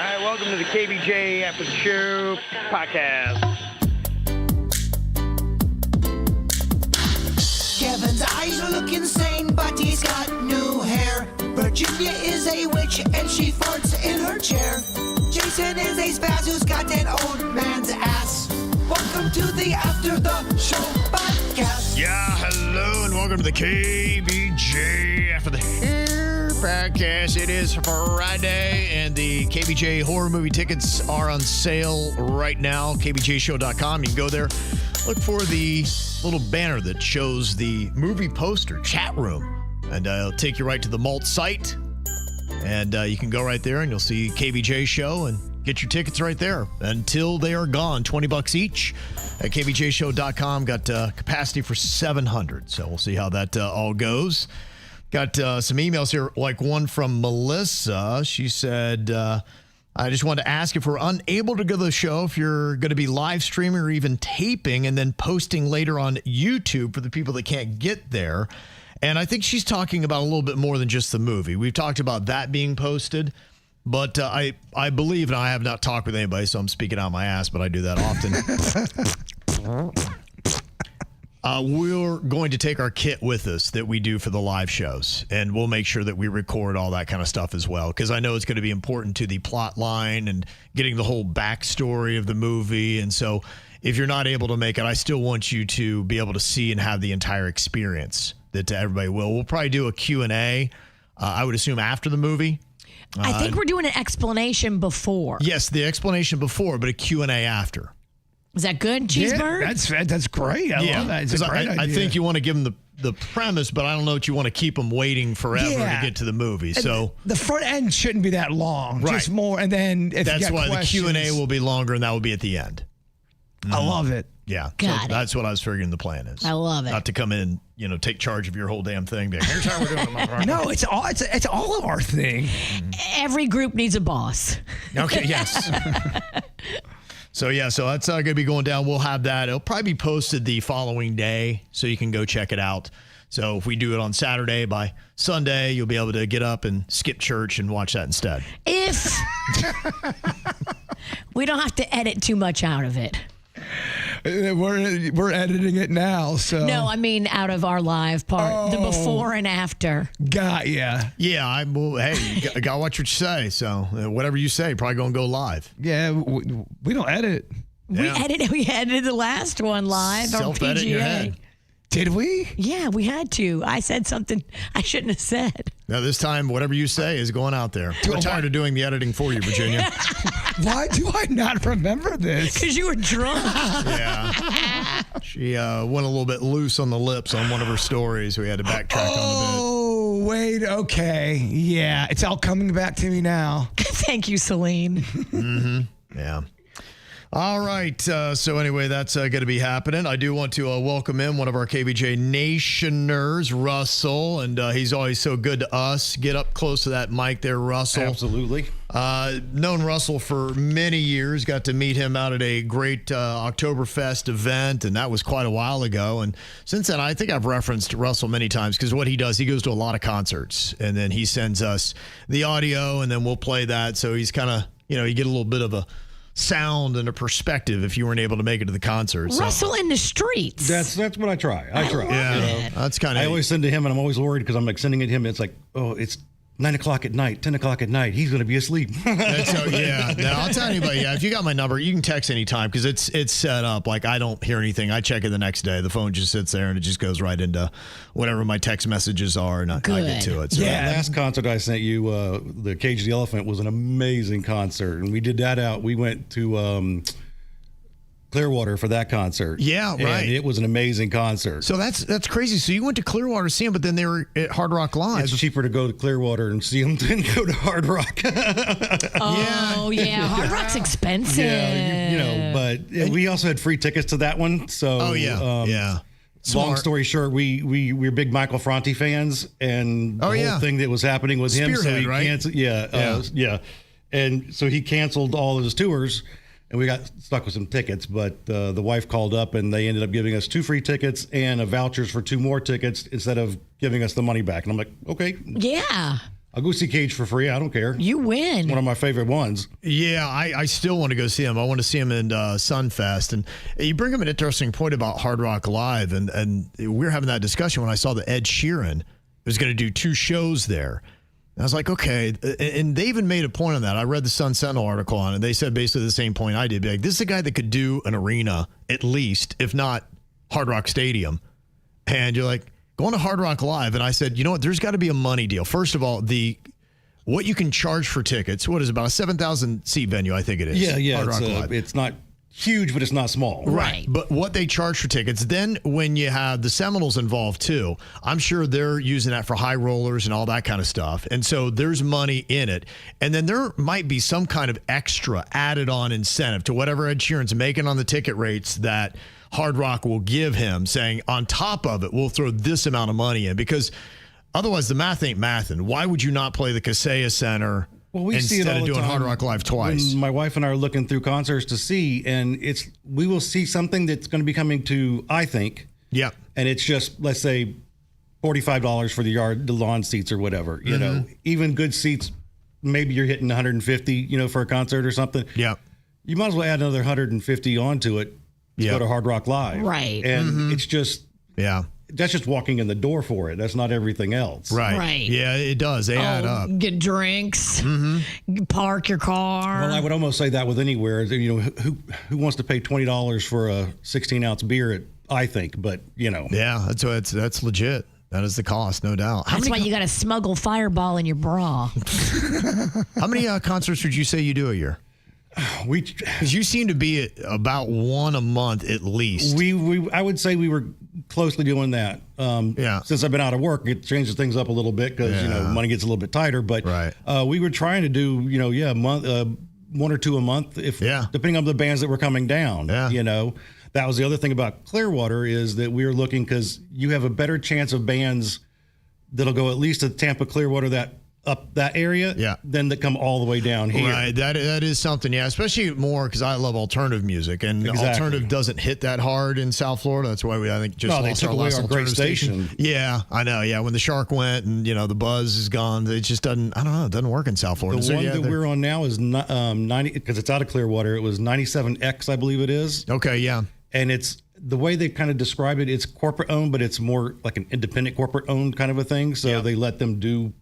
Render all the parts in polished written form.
right, welcome to the KVJ After the Show podcast. Kevin's eyes look insane, but he's got new hair. Virginia is a witch, and she farts in her chair. Jason is a spaz who's got an old man's ass. Welcome to the After the Show podcast. Yeah, hello, and welcome to the KVJ After the Show podcast. It is Friday, and the KVJ horror movie tickets are on sale right now. KVJShow.com. You can go there. Look for the little banner that shows the movie poster chat room, and it'll take you right to the Malt site, and you can go right there and you'll see KVJ Show and get your tickets right there until they are gone. $20 each at KVJShow.com. Got capacity for 700, so we'll see how that all goes. Got some emails here, like one from Melissa. She said, I just wanted to ask if we're unable to go to the show, if you're going to be live streaming or even taping and then posting later on YouTube for the people that can't get there. And I think she's talking about a little bit more than just the movie. We've talked about that being posted, but I believe, and I have not talked with anybody, so I'm speaking out my ass, but I do that often. We're going to take our kit with us that we do for the live shows, and we'll make sure that we record all that kind of stuff as well, because I know it's going to be important to the plot line and getting the whole backstory of the movie. And so if you're not able to make it, I still want you to be able to see and have the entire experience that everybody will. We'll probably do a Q&A, I would assume, after the movie. I think we're doing an explanation before. Yes, the explanation before, but a Q&A after. Is that good, Jbird? Yeah, that's great. I love that. It's a great idea. I think you want to give them the premise, but I don't know that you want to keep them waiting forever to get to the movie. So the front end shouldn't be that long, right. Just more, and then if that's you got why questions, the Q&A will be longer, and that will be at the end. I love it. Yeah, Got it. That's what I was figuring the plan is. I love it. Not to come in, take charge of your whole damn thing. Be like, here's how we're doing it. No, it's all of our thing. Every group needs a boss. Okay, yes. So that's going to be going down. We'll have that. It'll probably be posted the following day, so you can go check it out. So if we do it on Saturday, by Sunday, you'll be able to get up and skip church and watch that instead. If we don't have to edit too much out of it. We're editing it now, so. No, I mean out of our live part, the before and after. Got ya. Yeah, hey, you got to watch what you say. So whatever you say, probably going to go live. Yeah, we don't edit. Yeah. We edited the last one live on Self-edit in your PGA. head. Did we? Yeah, we had to. I said something I shouldn't have said. Now, this time, whatever you say is going out there. I'm tired of doing the editing for you, Virginia. Why do I not remember this? Because you were drunk. Yeah. She went a little bit loose on the lips on one of her stories. We had to backtrack on a bit. Oh, wait. Okay. Yeah. It's all coming back to me now. Thank you, Celine. Mm-hmm. Yeah. All right. So anyway, that's going to be happening. I do want to welcome in one of our KVJ Nationers, Russell, and he's always so good to us. Get up close to that mic there, Russell. Absolutely. Known Russell for many years. Got to meet him out at a great Oktoberfest event, and that was quite a while ago. And since then, I think I've referenced Russell many times because what he does, he goes to a lot of concerts, and then he sends us the audio, and then we'll play that. So he's kind of, you get a little bit of a sound and a perspective if you weren't able to make it to the concert. Russell in the streets. That's what I try. I try. Yeah, that's kind of. I always send to him, and I'm always worried because I'm like sending it to him. It's like, it's 9 o'clock at night, 10 o'clock at night. He's going to be asleep. Yeah. Now, I'll tell anybody, if you got my number, you can text anytime because it's set up. Like, I don't hear anything. I check it the next day. The phone just sits there, and it just goes right into whatever my text messages are, and I get to it. So. Yeah. The last concert I sent you, the Cage the Elephant, was an amazing concert. And we did that out. We went to Clearwater for that concert. Yeah, right. And it was an amazing concert. So that's crazy. So you went to Clearwater to see them, but then they were at Hard Rock Live. It's cheaper to go to Clearwater and see them than go to Hard Rock. Yeah. Hard Rock's expensive. Yeah, but we also had free tickets to that one. So yeah. Long story short, we're big Michael Franti fans, and the whole thing that was happening with him, so he canceled. And so he canceled all of his tours. And we got stuck with some tickets, but the wife called up and they ended up giving us 2 free tickets and vouchers for 2 more tickets instead of giving us the money back. And I'm like, okay. Yeah. I'll go see Cage for free. I don't care. You win. One of my favorite ones. Yeah, I still want to go see him. I want to see him in Sunfest. And you bring up an interesting point about Hard Rock Live. And we were having that discussion when I saw that Ed Sheeran was going to do 2 shows there. And I was like, okay. And they even made a point on that. I read the Sun Sentinel article on it. They said basically the same point I did. Like, this is a guy that could do an arena at least, if not Hard Rock Stadium. And you're like, going to Hard Rock Live, and I said, you know what? There's got to be a money deal. First of all, what you can charge for tickets. What is it, about a 7,000 seat venue? I think it is. Yeah. Hard Rock Live. It's not huge, but it's not small. Right. But what they charge for tickets. Then when you have the Seminoles involved too, I'm sure they're using that for high rollers and all that kind of stuff. And so there's money in it. And then there might be some kind of extra added on incentive to whatever Ed Sheeran's making on the ticket rates that Hard Rock will give him, saying on top of it, we'll throw this amount of money in, because otherwise the math ain't mathin'. Why would you not play the Kaseya Center instead of doing Hard Rock Live twice? When my wife and I are looking through concerts to see, and we will see something that's going to be coming to, I think. Yeah. And it's just, let's say, $45 for the lawn seats or whatever. You know, even good seats, maybe you're hitting 150, for a concert or something. Yeah. You might as well add another 150 onto it. Go to Hard Rock Live. Right. And it's just, that's just walking in the door for it. That's not everything else. Right. Yeah, it does. They add up. Get drinks, park your car. Well, I would almost say that with anywhere. Who wants to pay $20 for a 16-ounce beer I think, but, Yeah, that's legit. That is the cost, no doubt. That's why you got to smuggle Fireball in your bra. How many concerts would you say you do a year? Because you seem to be at about one a month at least. I would say we were closely doing that. Since I've been out of work, it changes things up a little bit because money gets a little bit tighter. But we were trying to do a month, 1 or 2 a month, depending on the bands that were coming down. That was the other thing about Clearwater, is that we were looking, because you have a better chance of bands that'll go at least to Tampa, Clearwater, up that area, than that come all the way down here. Right, that is something, especially more because I love alternative music, and alternative doesn't hit that hard in South Florida. That's why I think they took away our great station. Yeah, I know. Yeah, when the Shark went and the buzz is gone, it just doesn't. I don't know. It doesn't work in South Florida. The one that we're on now is 90, because it's out of Clearwater. It was 97X, I believe it is. Okay, yeah, and it's. The way they kind of describe it, it's corporate owned, but it's more like an independent corporate owned kind of a thing. So they let them do.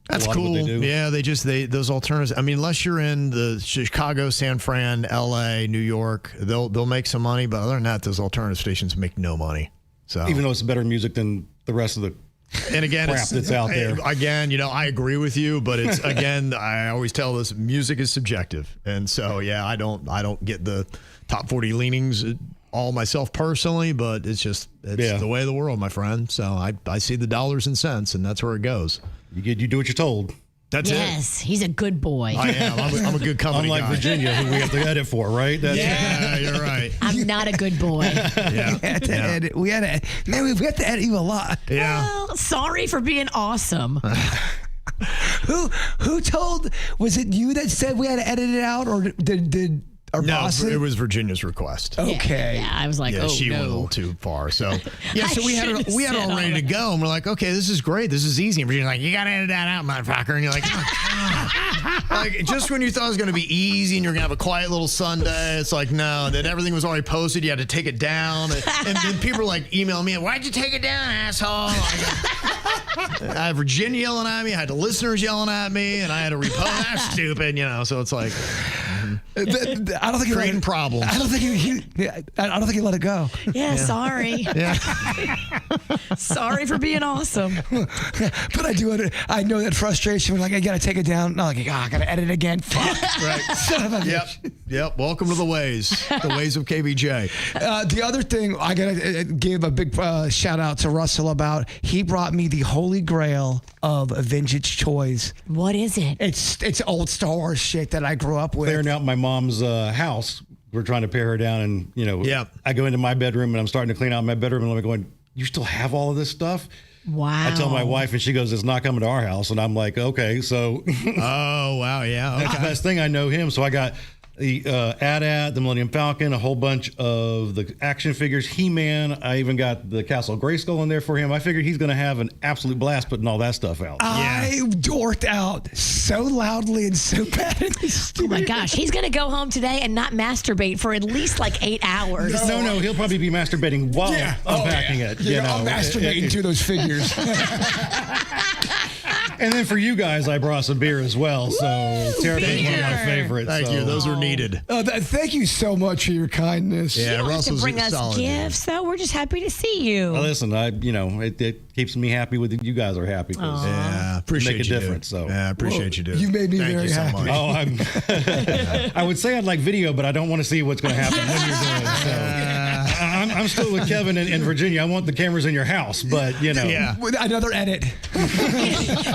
That's cool. Yeah, those alternatives. I mean, unless you're in the Chicago, San Fran, LA, New York, they'll make some money. But other than that, those alternative stations make no money. So even though it's better music than the rest of the crap that's out there. Again, I agree with you, but it's I always tell this: music is subjective, and so I don't get the top 40 leanings all myself personally, but it's the way of the world, my friend. So I see the dollars and cents, and that's where it goes. You do what you're told. That's it. Yes, he's a good boy. I am. I'm a good company Unlike guy. Virginia, who we have to edit for, right? Yeah, you're right. I'm not a good boy. Edit. We have to edit you a lot. Yeah. Well, sorry for being awesome. Who told? Was it you that said we had to edit it out, or did our boss? No, it was Virginia's request. Okay. Yeah, I was like, she went a little too far. So so we had it all ready to go, and we're like, okay, this is great, this is easy. And Virginia's like, you gotta edit that out, motherfucker. And you're like, like just when you thought it was gonna be easy and you're gonna have a quiet little Sunday, it's like, no. Then everything was already posted. You had to take it down, and then people were like emailing me, why'd you take it down, asshole? I had Virginia yelling at me, I had the listeners yelling at me, and I had to repost. That's stupid, So it's like, I don't think creating problems. I don't think he let it go. Yeah, sorry. Yeah. Sorry for being awesome. But I know that frustration when I gotta take it down. No, I gotta edit again. Fuck. Right. Son of a Yep. Welcome to the ways of KVJ. The other thing I gotta give a big shout out to Russell about. He brought me the holy grail of vintage toys. What is it? It's old Star Wars shit that I grew up with. Clearing out my mom's house. We're trying to pare her down, and I go into my bedroom and I'm starting to clean out my bedroom, and I'm going, you still have all of this stuff? Wow. I tell my wife, and she goes, it's not coming to our house. And I'm like, okay, so. Oh, wow, yeah. Okay. That's the best thing. I know him. So I got the AT-AT, the Millennium Falcon, a whole bunch of the action figures, He-Man. I even got the Castle Grayskull in there for him. I figured he's going to have an absolute blast putting all that stuff out. I dorked out so loudly and so bad in the studio. Oh my gosh, he's going to go home today and not masturbate for at least like 8 hours. No, he'll probably be masturbating while unpacking it. I'm masturbating to those figures. And then for you guys, I brought some beer as well. So Terrapin's one of my favorites. Thank you. Those are needed. Thank you so much for your kindness. You don't have to bring us gifts, though. We're just happy to see you. Well, listen, it keeps me happy with you guys are happy. Yeah, appreciate make a you, difference. Dude. So yeah, appreciate you, dude. You made me Thank very you so happy. much. Oh, I would say I'd like video, but I don't want to see what's going to happen when you're doing it. So I'm still with Kevin in Virginia. I want the cameras in your house, but With another edit.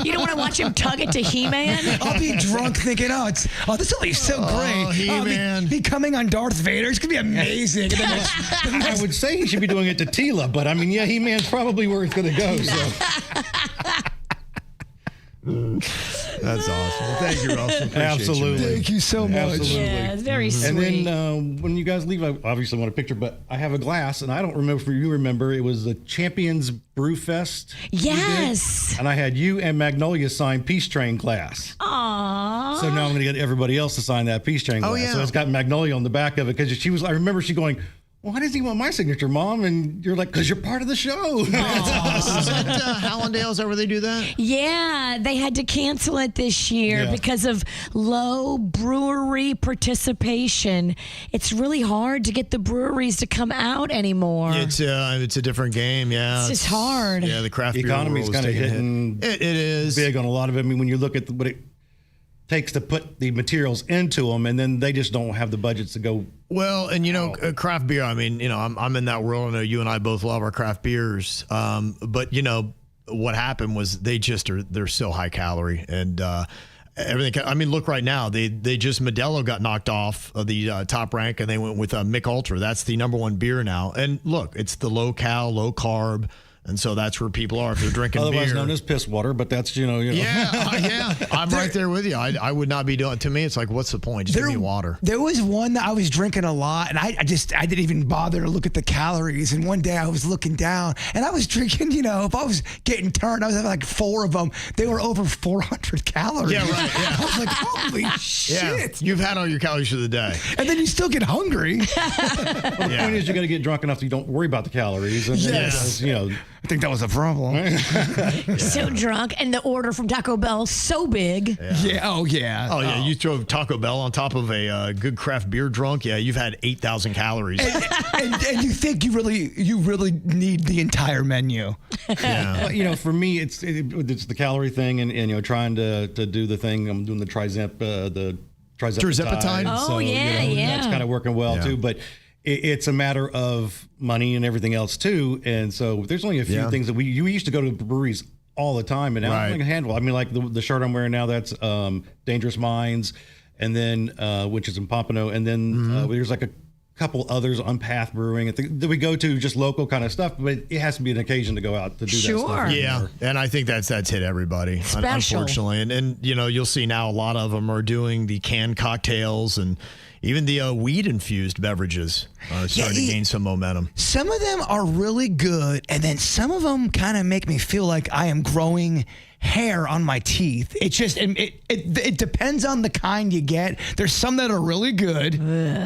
You don't want to watch him tug it to He-Man? I'll be drunk thinking, this will be so great. He-Man. Me coming on Darth Vader. It's going to be amazing. And then I would say he should be doing it to Tila, but I mean, He-Man's probably where it's going to go. So. That's awesome. Well, thank you, Russell. Appreciate Absolutely. Thank you so much. Absolutely. Yeah, it's very sweet. And then when you guys leave, I obviously want a picture, but I have a glass, and I don't remember if you remember. It was the Champions Brew Fest. Yes. And I had you and Magnolia sign Peace Train glass. Aww. So now I'm going to get everybody else to sign that Peace Train glass. yeah. So it's got Magnolia on the back of it because I remember she going, why does he want my signature, Mom? And you're like, because you're part of the show. Is that Hallandale's where they do that? Yeah, they had to cancel it this year because of low brewery participation. It's really hard to get the breweries to come out anymore. It's a different game, yeah. It's just hard. Yeah, the craft beer economy's world is kind of taking a hit. hitting It is big on a lot of it. I mean, when you look at what it takes to put the materials into them, and then they just don't have the budgets to go. Well, and craft beer. I mean, I'm in that world. I know you and I both love our craft beers. But what happened was they're so high calorie and everything. I mean, look right now. They just Modelo got knocked off of the top rank, and they went with Mick Ultra. That's the number one beer now. And look, it's the low cal, low carb. And so that's where people are if they're drinking Otherwise beer. known as piss water, but that's, Yeah, I'm right there with you. I would not be doing it. To me, it's like, what's the point? Just give me water. There was one that I was drinking a lot, and I didn't even bother to look at the calories. And one day I was looking down, and I was drinking, if I was getting turned, I was having like 4 of them. They were over 400 calories. Yeah, right. Yeah. I was like, holy shit. You've had all your calories for the day. And then you still get hungry. Well, the point is you got to get drunk enough so you don't worry about the calories. And Yes. I think that was a problem. So drunk, and the order from Taco Bell so big. Yeah. Oh, yeah. Oh, yeah. You throw Taco Bell on top of a good craft beer drunk. Yeah, you've had 8,000 calories. And you think you really need the entire menu. Yeah. Well, for me, it's the calorie thing, and trying to do the thing. I'm doing the trizepatide. Tirzepatide? Oh, yeah. That's kind of working well too, but. It's a matter of money and everything else too, and so there's only a few things that you used to go to breweries all the time, and now I can handle. I mean, like the shirt I'm wearing now, that's Dangerous Minds, and then which is in Pompano, and then there's like a couple others on Path Brewing that we go to, just local kind of stuff, but it has to be an occasion to go out to do that stuff. Yeah, and I think that's hit everybody, unfortunately, and you'll see now a lot of them are doing the canned cocktails and. Even the weed-infused beverages are starting to gain some momentum. Some of them are really good, and then some of them kind of make me feel like I am growing hair on my teeth. It's just, it depends on the kind you get. There's some that are really good.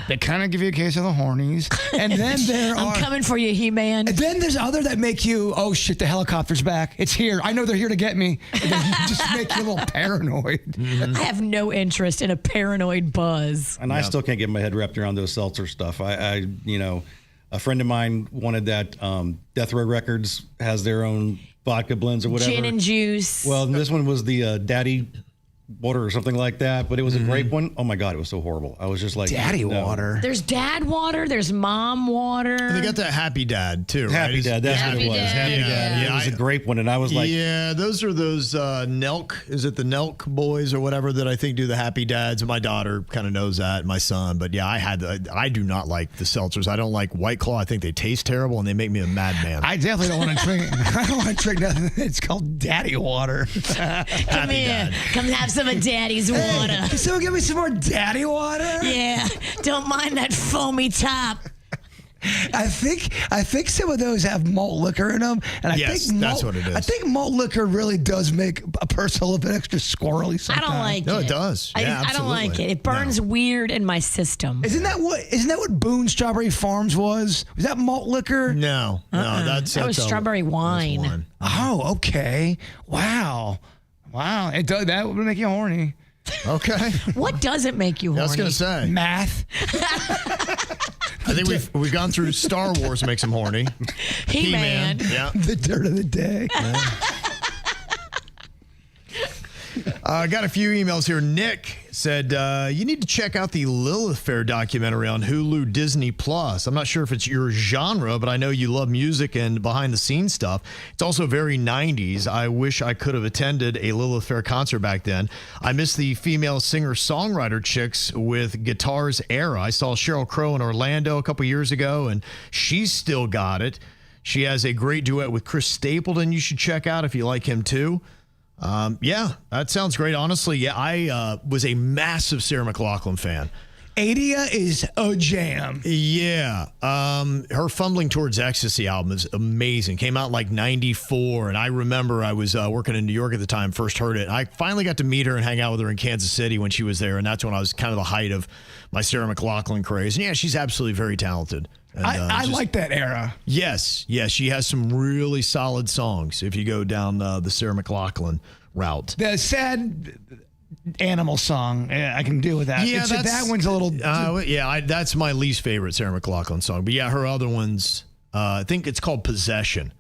They kind of give you a case of the hornies. And then I'm coming for you, He-Man. And then there's other that make you, oh shit, the helicopter's back. It's here. I know they're here to get me. And then just make you a little paranoid. I have no interest in a paranoid buzz. And I still can't get my head wrapped around those seltzer stuff. I a friend of mine wanted that Death Row Records has their own vodka blends or whatever. Gin and juice. Well, this one was the Daddy water or something like that, but it was a grape one. Oh my God, it was so horrible. I was just like, Daddy water. There's dad water. There's mom water. They got that Happy Dad too, right? Happy Dad, that's what it was. Happy Dad. Yeah, it was a grape one, and I was like, those are those Nelk. Is it the Nelk boys or whatever that I think do the Happy Dads? My daughter kind of knows that, my son. But yeah, I do not like the seltzers. I don't like White Claw. I think they taste terrible and they make me a madman. I definitely don't want to drink. I don't want to drink nothing. It's called Daddy water. Come here. Come have some of Daddy's water. Hey, can someone give me some more Daddy water? Yeah, don't mind that foamy top. I think some of those have malt liquor in them, and I think that's what it is. I think malt liquor really does make a person a little bit extra squirrely sometimes. I don't like it. No, it does. Yeah, I don't like it. It burns weird in my system. Isn't that what Boone Strawberry Farms was? Was that malt liquor? No, that was strawberry wine. Oh, okay. Wow. It does. That would make you horny. Okay. What doesn't make you horny? I was going to say. Math. I think we've gone through Star Wars makes him horny. He-Man. Yeah. The dirt of the day. I got a few emails here. Nick said, you need to check out the Lilith Fair documentary on Hulu Disney Plus. I'm not sure if it's your genre, but I know you love music and behind-the-scenes stuff. It's also very 90s. I wish I could have attended a Lilith Fair concert back then. I miss the female singer-songwriter chicks with Guitar's era. I saw Sheryl Crow in Orlando a couple years ago, and she's still got it. She has a great duet with Chris Stapleton you should check out if you like him, too. Yeah, that sounds great. Honestly, yeah, I was a massive Sarah McLachlan fan. Adia is a jam. Yeah. Her Fumbling Towards Ecstasy album is amazing. Came out like 94, and I remember I was working in New York at the time, first heard it. I finally got to meet her and hang out with her in Kansas City when she was there, and that's when I was kind of the height of my Sarah McLachlan craze. And yeah, she's absolutely very talented. And, I like that era. Yes, she has some really solid songs if you go down the Sarah McLachlan route. The sad animal song, I can deal with that. Yeah, that one's a little. That's my least favorite Sarah McLachlan song. But yeah, her other ones, I think it's called Possession.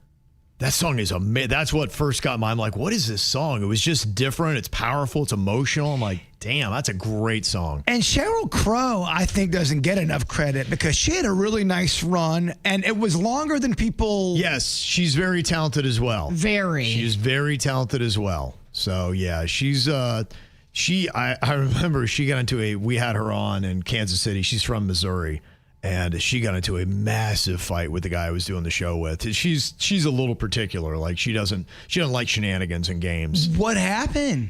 That song is amazing. That's what first got my. I'm like, what is this song? It was just different. It's powerful. It's emotional. I'm like, damn, that's a great song. And Sheryl Crow, I think, doesn't get enough credit because she had a really nice run, and it was longer than people. Yes, she's very talented as well. Very. She's very talented as well. So yeah, she's I remember she got into we had her on in Kansas City. She's from Missouri. And she got into a massive fight with the guy I was doing the show with. She's a little particular. Like she doesn't like shenanigans in games. What happened?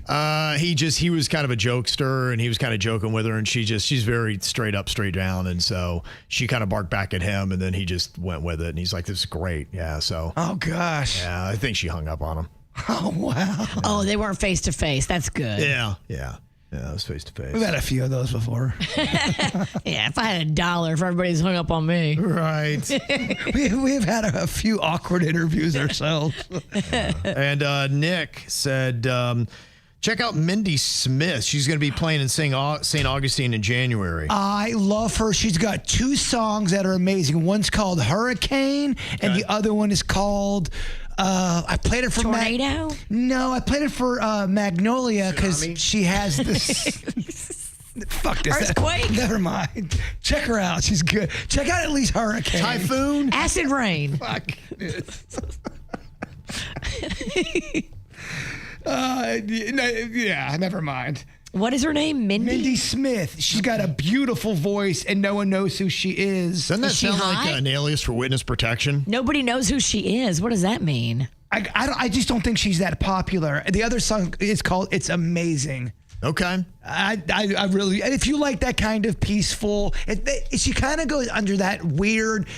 He was kind of a jokester, and he was kind of joking with her, and she's very straight up, straight down, and so she kind of barked back at him, and then he just went with it, and he's like, "This is great." Yeah. So. Oh gosh. Yeah, I think she hung up on him. Oh wow. Oh, they weren't face to face. That's good. Yeah. Yeah, it was face to face. We've had a few of those before. Yeah, if I had $1 if everybody's hung up on me. Right. We've had a few awkward interviews ourselves. And Nick said, check out Mindy Smith. She's going to be playing in St. Augustine in January. I love her. She's got 2 songs that are amazing. One's called Hurricane, and the other one is called... I played it for Tornado? No, I played it for Magnolia because she has this. Fuck this. Earthquake? Never mind. Check her out. She's good. Check out at least Hurricane. Typhoon? Acid Rain. Fuck this. Yeah, never mind. What is her name? Mindy Smith. She's got a beautiful voice, and no one knows who she is. Doesn't that Is she sound hot? like an alias for witness protection? Nobody knows who she is. What does that mean? I just don't think she's that popular. The other song is called "It's Amazing." Okay. I really, and if you like that kind of peaceful, she kind of goes under that weird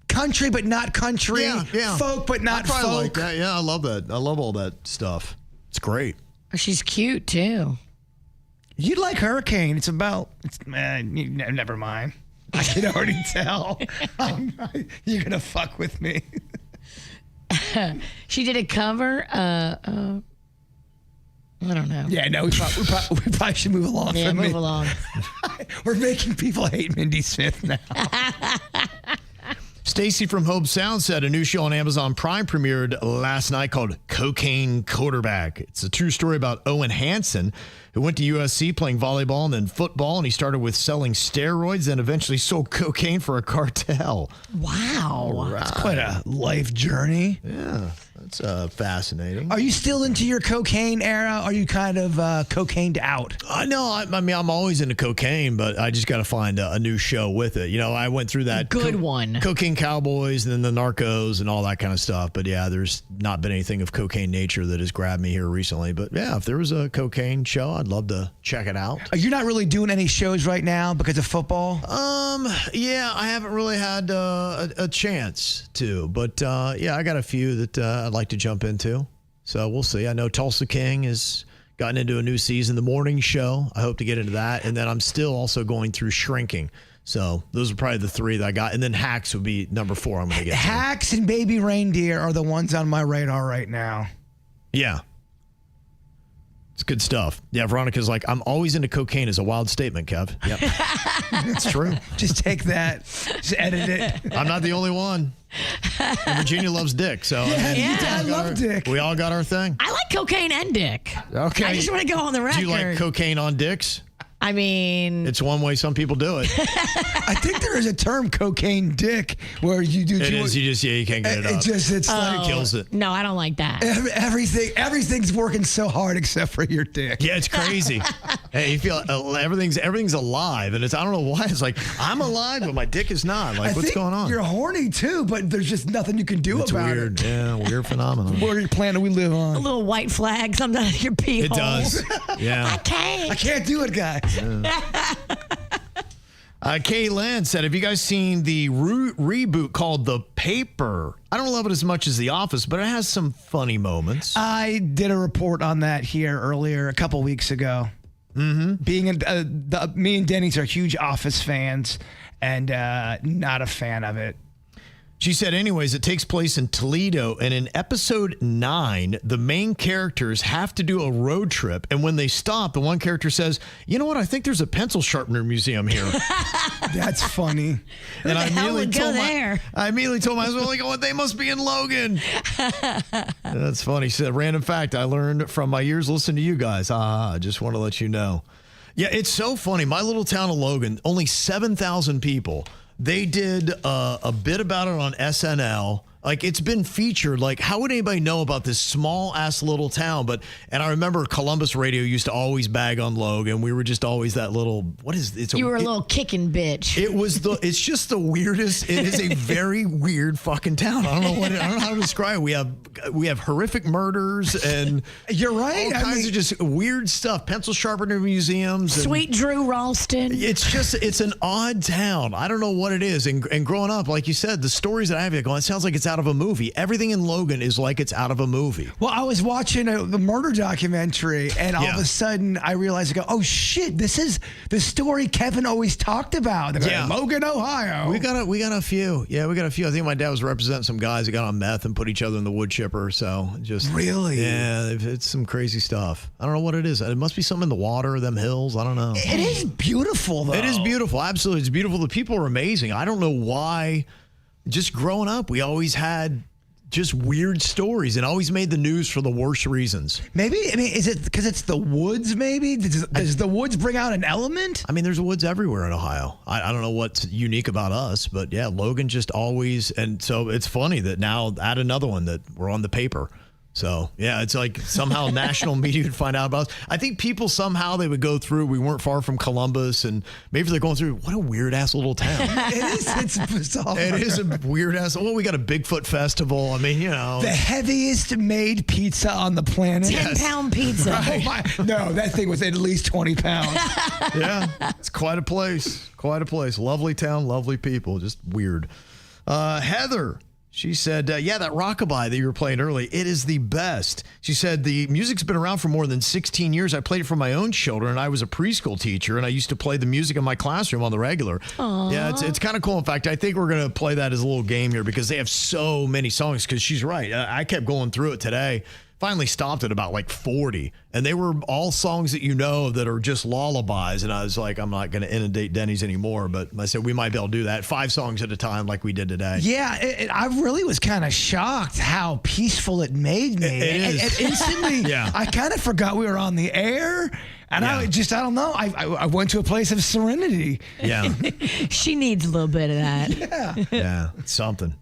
country but not country, yeah. folk but not folk. I like that. Yeah, I love that. I love all that stuff. It's great. She's cute too. You'd like Hurricane. Never mind. I can already tell. You're going to fuck with me. She did a cover. I don't know. Yeah, no, we probably should move along. Yeah, move along. We're making people hate Mindy Smith now. Stacy from Hope Sound said a new show on Amazon Prime premiered last night called Cocaine Quarterback. It's a true story about Owen Hansen, who went to USC playing volleyball and then football, and he started with selling steroids and eventually sold cocaine for a cartel. Wow. Right. That's quite a life journey. Yeah. It's fascinating. Are you still into your cocaine era? Or are you kind of cocained out? No, I mean, I'm always into cocaine, but I just got to find a new show with it. You know, I went through that good one. Cocaine Cowboys and then the Narcos and all that kind of stuff. But yeah, there's not been anything of cocaine nature that has grabbed me here recently. But yeah, if there was a cocaine show, I'd love to check it out. You're not really doing any shows right now because of football? Yeah, I haven't really had a chance to, but yeah, I got a few that I'd like to jump into. So we'll see. I know Tulsa King has gotten into a new season, the morning show. I hope to get into that. And then I'm still also going through Shrinking. So those are probably the three that I got. And then Hacks would be number 4 I'm going to get. Hacks and Baby Reindeer are the ones on my radar right now. Yeah. It's good stuff. Yeah, Veronica's like, I'm always into cocaine is a wild statement, Kev. Yep. It's true. Just take that. Just edit it. I'm not the only one. And Virginia loves dick, so I love dick. We all got our thing. I like cocaine and dick. Okay. I just want to go on the record. Do you like cocaine on dicks? I mean, it's one way some people do it. I think there is a term, cocaine dick, where you do. It is. You can't get it up. It's like it kills it. No, I don't like that. Everything's working so hard except for your dick. Yeah, it's crazy. Hey, you feel everything's alive, and I don't know why. It's like I'm alive, but my dick is not. Like, what's going on? You're horny too, but there's just nothing you can do about it. It's weird. Yeah, weird phenomenon. What planet we live on? A little white flag comes out of your pee hole. It does. Yeah. I can't do it, guys. Kaylan said, have you guys seen the reboot called The Paper? I don't love it as much as The Office, but it has some funny moments. I did a report on that here earlier, a couple weeks ago. Mm-hmm. Me and Denny's are huge Office fans and not a fan of it. She said, anyways, it takes place in Toledo, and in episode 9, the main characters have to do a road trip, and when they stop, the one character says, you know what, I think there's a pencil sharpener museum here. That's funny. And I immediately told my husband, like, oh, they must be in Logan. That's funny. She said, random fact I learned from my years listening to you guys. I just want to let you know. Yeah, it's so funny. My little town of Logan, only 7,000 people. They did a bit about it on SNL. Like, it's been featured. Like, how would anybody know about this small-ass little town? And I remember Columbus Radio used to always bag on Logan. We were just always that little, you were a little kicking bitch. It's just the weirdest. It is a very weird fucking town. I don't know how to describe it. We have horrific murders and you're right. All kinds of just weird stuff. Pencil sharpener museums. Sweet Drew Ralston. It's an odd town. I don't know what it is. And growing up, like you said, the stories that I have going, it sounds like it's out of a movie. Everything in Logan is like it's out of a movie. Well, I was watching the murder documentary, and all of a sudden I realized, oh shit, this is the story Kevin always talked about. Logan, Ohio. We got a few. Yeah, we got a few. I think my dad was representing some guys that got on meth and put each other in the wood chipper. So just really, yeah, it's some crazy stuff. I don't know what it is. It must be something in the water, them hills. I don't know. It is beautiful, though. It is beautiful. Absolutely, it's beautiful. The people are amazing. I don't know why. Just growing up, we always had just weird stories and always made the news for the worst reasons. Maybe, is it because it's the woods, maybe? Does the woods bring out an element? I mean, there's woods everywhere in Ohio. I don't know what's unique about us, but yeah, Logan just always, and so it's funny that now add another one that we're on the paper. So, yeah, it's like somehow national media would find out about us. I think people somehow they would go through. We weren't far from Columbus, and maybe they're going through, what a weird-ass little town. It is. It's bizarre. It is a weird-ass. Well, we got a Bigfoot festival. I mean, you know. The heaviest made pizza on the planet. 10-pound pizza. Right. No, that thing was at least 20 pounds. Yeah, it's quite a place. Quite a place. Lovely town, lovely people. Just weird. Heather. She said, that rockabye that you were playing early, it is the best. She said, the music's been around for more than 16 years. I played it for my own children, and I was a preschool teacher, and I used to play the music in my classroom on the regular. Aww. Yeah, it's kind of cool. In fact, I think we're going to play that as a little game here because they have so many songs, because she's right. I kept going through it today. Finally stopped at about like 40, and they were all songs that you know that are just lullabies, and I was like, I'm not going to inundate Denny's anymore, but I said we might be able to do that 5 songs at a time like we did today. Yeah, I really was kind of shocked how peaceful it made me. It is. And instantly, yeah. I kind of forgot we were on the air, and I don't know, I went to a place of serenity. Yeah. She needs a little bit of that. Yeah. Yeah, it's something.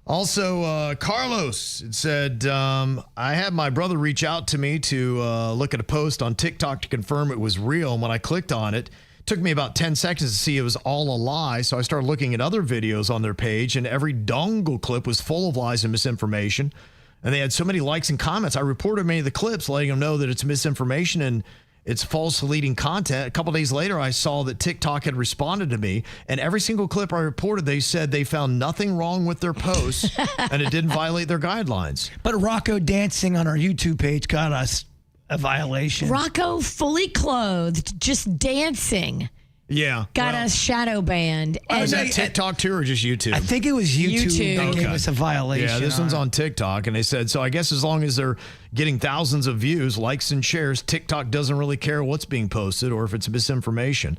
Also, Carlos said, I had my brother reach out to me to look at a post on TikTok to confirm it was real. And when I clicked on it, it took me about 10 seconds to see it was all a lie. So I started looking at other videos on their page, and every dongle clip was full of lies and misinformation. And they had so many likes and comments. I reported many of the clips, letting them know that it's misinformation and it's false leading content. A couple days later, I saw that TikTok had responded to me, and every single clip I reported, they said they found nothing wrong with their posts and it didn't violate their guidelines. But Rocco dancing on our YouTube page got us a violation. Rocco fully clothed, just dancing. Yeah. Got us shadow banned. Was that TikTok too or just YouTube? I think it was YouTube that gave us a violation. Yeah, this one's on TikTok. And they said, so I guess as long as they're getting thousands of views, likes, and shares, TikTok doesn't really care what's being posted or if it's misinformation.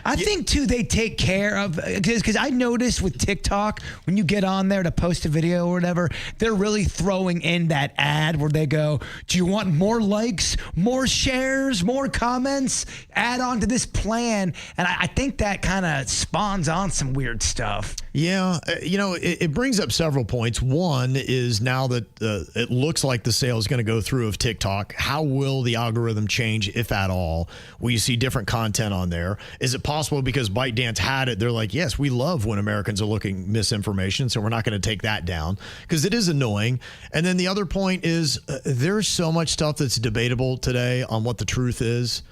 I think, too, they take care of, because I noticed with TikTok, when you get on there to post a video or whatever, they're really throwing in that ad where they go, do you want more likes, more shares, more comments? Add on to this plan. And I think that kind of spawns on some weird stuff. Yeah, it brings up several points. One is now that it looks like the sale is going to go through of TikTok, how will the algorithm change, if at all? Will you see different content on there? Is it possible because ByteDance had it, they're like, yes, we love when Americans are looking misinformation, so we're not going to take that down because it is annoying. And then the other point is there's so much stuff that's debatable today on what the truth is.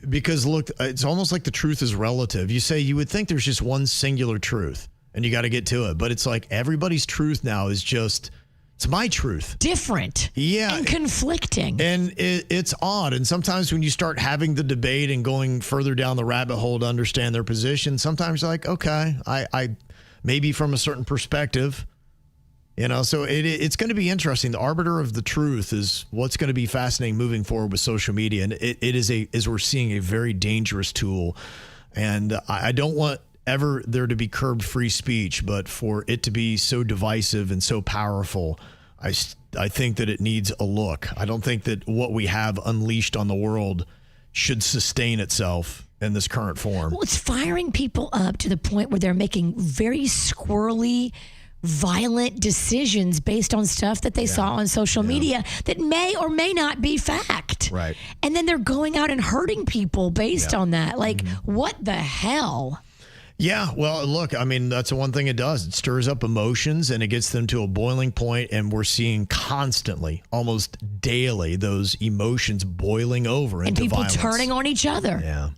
Because, look, it's almost like the truth is relative. You say you would think there's just one singular truth, and you got to get to it. But it's like everybody's truth now is just, it's my truth. Different. Yeah. And conflicting. And it's odd. And sometimes when you start having the debate and going further down the rabbit hole to understand their position, sometimes you're like, okay, I maybe from a certain perspective. So it's going to be interesting. The arbiter of the truth is what's going to be fascinating moving forward with social media. And it is as we're seeing, a very dangerous tool. And I don't want ever there to be curbed free speech, but for it to be so divisive and so powerful, I think that it needs a look. I don't think that what we have unleashed on the world should sustain itself in this current form. Well, it's firing people up to the point where they're making very squirrely, violent decisions based on stuff that they saw on social media that may or may not be fact. Right. And then they're going out and hurting people based on that. Like, what the hell? Yeah, well, look, I mean, that's the one thing it does. It stirs up emotions and it gets them to a boiling point, and we're seeing constantly, almost daily, those emotions boiling over into violence. And people turning on each other. Yeah.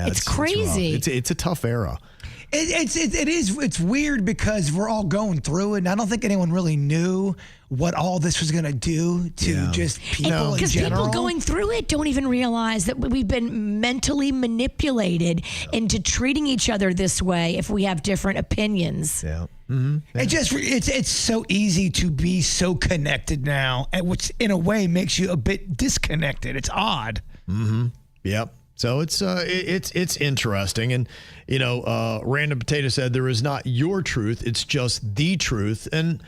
It's crazy. It's a tough era. It's weird because we're all going through it, and I don't think anyone really knew what all this was going to do to just people in general. Because people going through it don't even realize that we've been mentally manipulated into treating each other this way if we have different opinions. Yeah. Mm-hmm. Yeah. It's so easy to be so connected now, and which in a way makes you a bit disconnected. It's odd. Mm-hmm. Yep. So it's interesting. And, Random Potato said there is not your truth. It's just the truth. And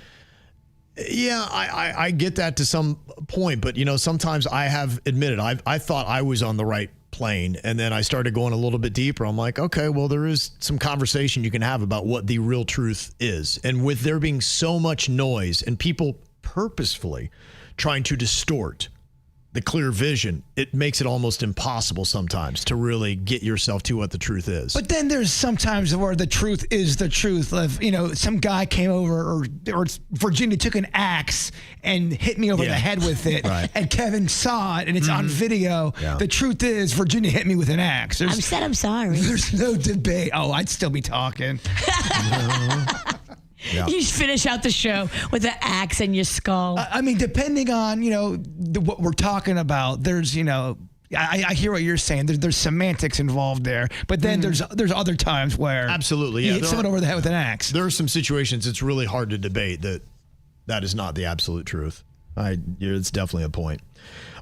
yeah, I get that to some point. But, sometimes I have admitted I thought I was on the right plane. And then I started going a little bit deeper. I'm like, okay, well, there is some conversation you can have about what the real truth is. And with there being so much noise and people purposefully trying to distort the clear vision, it makes it almost impossible sometimes to really get yourself to what the truth is. But then there's sometimes where the truth is the truth of, some guy came over or Virginia took an axe and hit me over the head with it. Right. And Kevin saw it and it's on video. Yeah. The truth is Virginia hit me with an axe. I'm sorry. There's no debate. Oh, I'd still be talking. Yeah. You just finish out the show with an axe in your skull. I mean, depending on, what we're talking about, there's, I hear what you're saying. There's semantics involved there. But then there's other times where absolutely, you hit someone over the head with an axe. There are some situations it's really hard to debate that is not the absolute truth. It's definitely a point.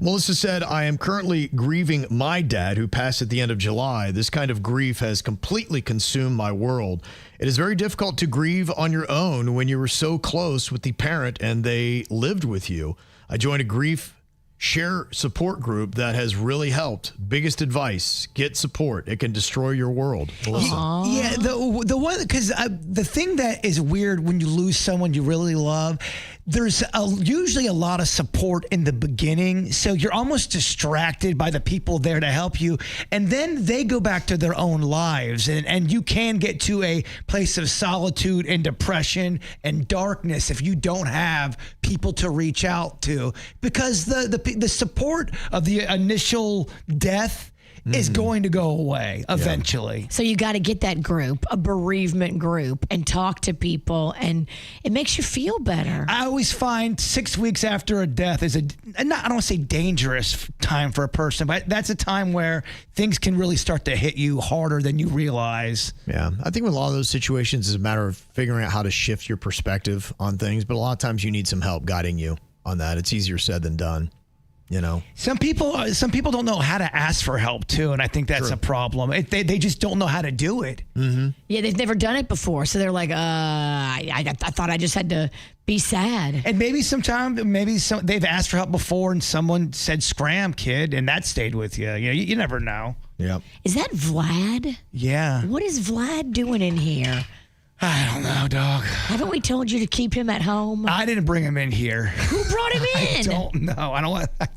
Melissa said, I am currently grieving my dad who passed at the end of July. This kind of grief has completely consumed my world. It is very difficult to grieve on your own when you were so close with the parent and they lived with you. I joined a grief share support group that has really helped. Biggest advice: get support. It can destroy your world. Melissa. Yeah, the one, because the thing that is weird when you lose someone you really love, there's usually a lot of support in the beginning, so you're almost distracted by the people there to help you, and then they go back to their own lives, and you can get to a place of solitude and depression and darkness if you don't have people to reach out to, because the support of the initial death is going to go away eventually. So you got to get that group, a bereavement group, and talk to people, and it makes you feel better. I always find 6 weeks after a death is I don't want to say dangerous time for a person, but that's a time where things can really start to hit you harder than you realize. Yeah, I think with a lot of those situations, it's a matter of figuring out how to shift your perspective on things, but a lot of times you need some help guiding you on that. It's easier said than done. You know, some people don't know how to ask for help too, and I think that's a problem. They just don't know how to do it. Mm-hmm. Yeah, they've never done it before, so they're like, I thought I just had to be sad. And maybe they've asked for help before, and someone said, "Scram, kid," and that stayed with you. You never know. Yeah. Is that Vlad? Yeah. What is Vlad doing in here? I don't know, dog. Haven't we told you to keep him at home? I didn't bring him in here. Who brought him in? I don't know. I don't want. I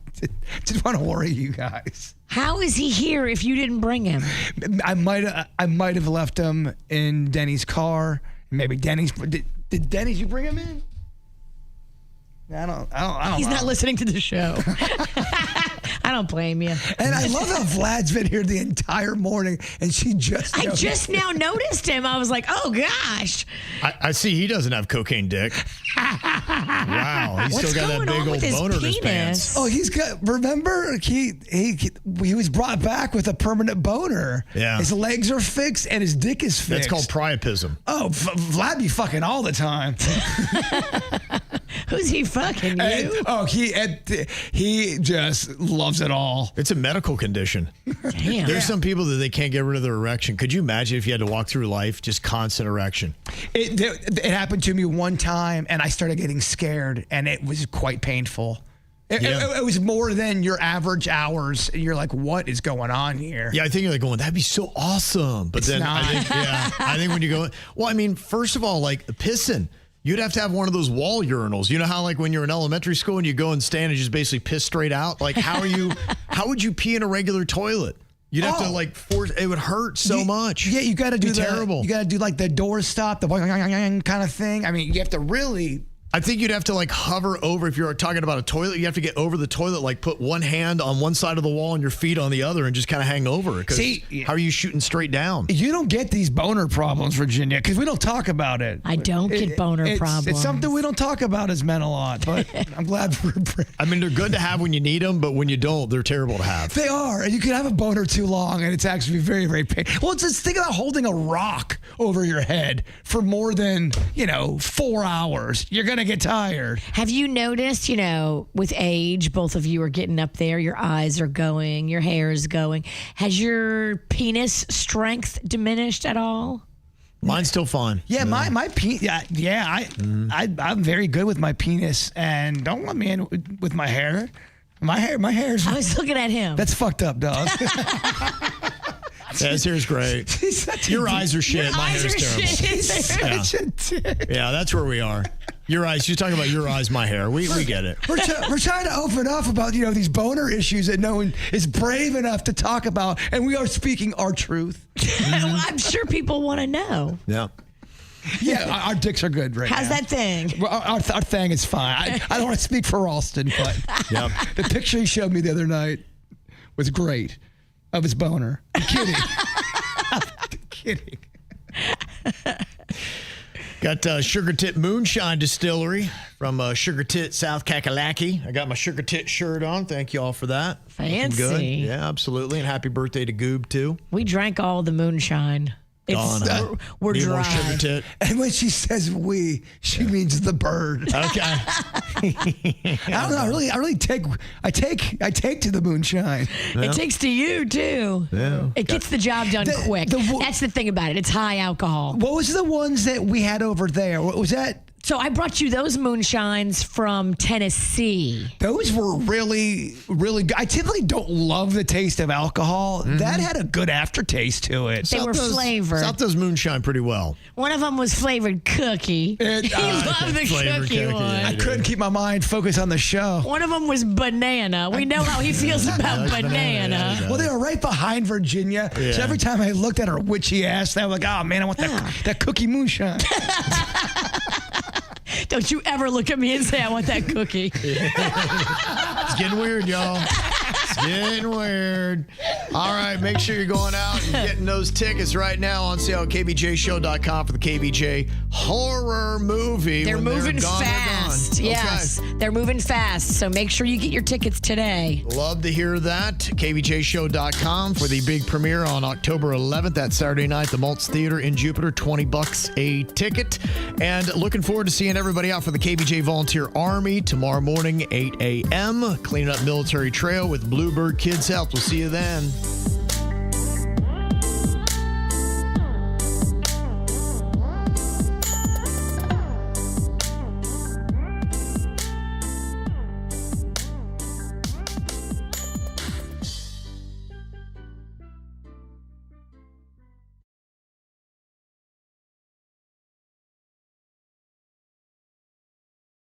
didn't want to worry you guys. How is he here if you didn't bring him? I might have left him in Denny's car. Maybe Denny's. Did Denny's? You bring him in? I don't know. He's not listening to the show. I don't blame you. And I love how Vlad's been here the entire morning, and I just now noticed him. I was like, oh gosh. I see he doesn't have cocaine dick. Wow, he's still got that big old boner in his pants. Oh, he's got. Remember, he was brought back with a permanent boner. Yeah, his legs are fixed and his dick is fixed. That's called priapism. Oh, Vlad be fucking all the time. Who's he fucking? You? He just loves it all. It's a medical condition. Damn. There's some people that they can't get rid of their erection. Could you imagine if you had to walk through life just constant erection? It happened to me one time, and I started getting scared, and it was quite painful. It was more than your average hours. You're like, what is going on here? Yeah, I think you're like going, that'd be so awesome. But then I think when you go, well, I mean, first of all, like pissing. You'd have to have one of those wall urinals. You know how like when you're in elementary school and you go and stand and just basically piss straight out? Like how would you pee in a regular toilet? You'd have to like force, it would hurt so much. Yeah, you got to do terrible. You got to do like the door stop, the kind of thing. I mean, you have to really. I think you'd have to like hover over, if you're talking about a toilet, you have to get over the toilet, like put one hand on one side of the wall and your feet on the other and just kind of hang over. See, how are you shooting straight down? You don't get these boner problems, Virginia, because we don't talk about it. I don't get boner problems. It's something we don't talk about as men a lot, but I'm glad I mean, they're good to have when you need them, but when you don't, they're terrible to have. They are, and you can have a boner too long, and it's actually very, very painful. Well, just think about holding a rock over your head for more than, 4 hours. You're going to get tired. Have you noticed, with age, both of you are getting up there, your eyes are going, your hair is going. Has your penis strength diminished at all? Mine's still fine. Yeah, my penis. I'm very good with my penis, and don't let me in with my hair. My hair's. I was looking at him. That's fucked up, dog. Yeah, his hair's great. Your eyes are shit. My hair's terrible. Yeah, that's where we are. Your eyes. She's talking about your eyes, my hair. We get it. We're trying to open up about these boner issues that no one is brave enough to talk about, and we are speaking our truth. I'm sure people want to know. Yeah. Yeah, our dicks are good right now. How's that thing? Well, our thing is fine. I don't want to speak for Ralston, but the picture he showed me the other night was great of his boner. I'm kidding. I'm kidding. Got Sugar Tit Moonshine Distillery from Sugar Tit, South Kakalaki. I got my Sugar Tit shirt on. Thank you all for that. Fancy. Good. Yeah, absolutely. And happy birthday to Goob, too. We drank all the moonshine. We're Need dry. more Sugar Tit. And when she says we, she means the bird. Okay. I don't know. I really take to the moonshine. Yeah. It takes to you too. Yeah. It gets the job done quick. That's the thing about it. It's high alcohol. What was the ones that we had over there? Was that So I brought you those moonshines from Tennessee. Those were really, really good. I typically don't love the taste of alcohol. That had a good aftertaste to it. They were flavored. South does moonshine pretty well. One of them was flavored cookie. He loved the cookie one. I couldn't keep my mind focused on the show. One of them was banana. We know how he feels about banana. Well, they were right behind Virginia. Yeah. So every time I looked at her witchy ass, I was like, oh, man, I want that cookie moonshine. Don't you ever look at me and say, I want that cookie. It's getting weird, y'all. It's getting weird. All right, make sure you're going out and getting those tickets right now on sale at KVJShow.com for the KVJ horror movie. They're moving fast. They're gone. Yes, they're moving fast. So make sure you get your tickets today. Love to hear that. KVJShow.com for the big premiere on October 11th. That Saturday night, the Maltz Theater in Jupiter, $20 a ticket. And looking forward to seeing everybody out for the KVJ Volunteer Army tomorrow morning, 8 a.m. Cleaning up Military Trail with Bluebird Kids Help. We'll see you then.